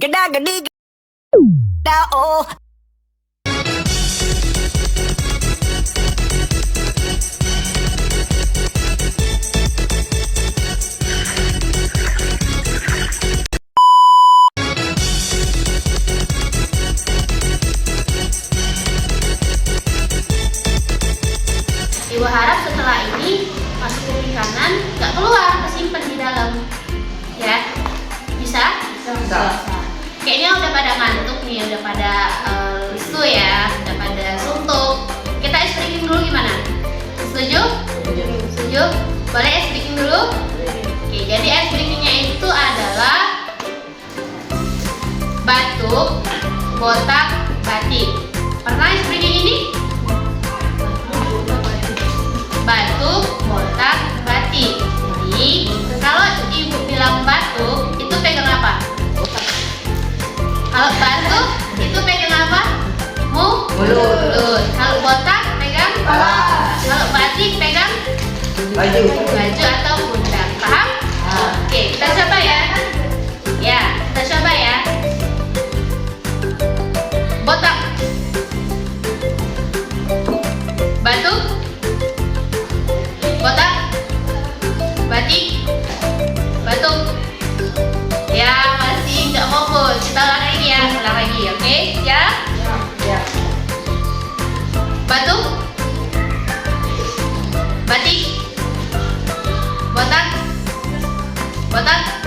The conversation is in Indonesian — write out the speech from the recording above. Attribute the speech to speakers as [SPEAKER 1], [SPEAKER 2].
[SPEAKER 1] Geda gedi geda oh.
[SPEAKER 2] Ibu harap setelah ini masuk kuping kanan, nggak keluar, kesimpan di dalam. Ya, bisa?
[SPEAKER 3] Bisa.
[SPEAKER 2] Kayaknya udah pada ngantuk nih, udah pada lesu ya, udah pada suntuk. Kita ice breaking dulu gimana? Setuju? Setuju? Boleh ice breaking dulu? Oke, jadi ice breakingnya itu adalah batuk, botak, batik. Pernah ice breaking ini? Batuk, botak, batik. Jadi kalau ibu bilang batuk, itu pegang apa? Kalau batuk, itu pegang apa? Mulut. Kalau botak, pegang?
[SPEAKER 3] Kepala.
[SPEAKER 2] Kalau batik, pegang?
[SPEAKER 3] Baju.
[SPEAKER 2] Baju atau pundak. Paham? Oke, kita coba ya. Ya, kita coba ya. Botak. Batuk. Botak. Batik. Batuk. Ya, masih nggak fokus. Kita ulang lagi ya. Ulang lagi, oke? Ya.
[SPEAKER 3] Ya.
[SPEAKER 2] Batuk. Batik. Botak. Botak.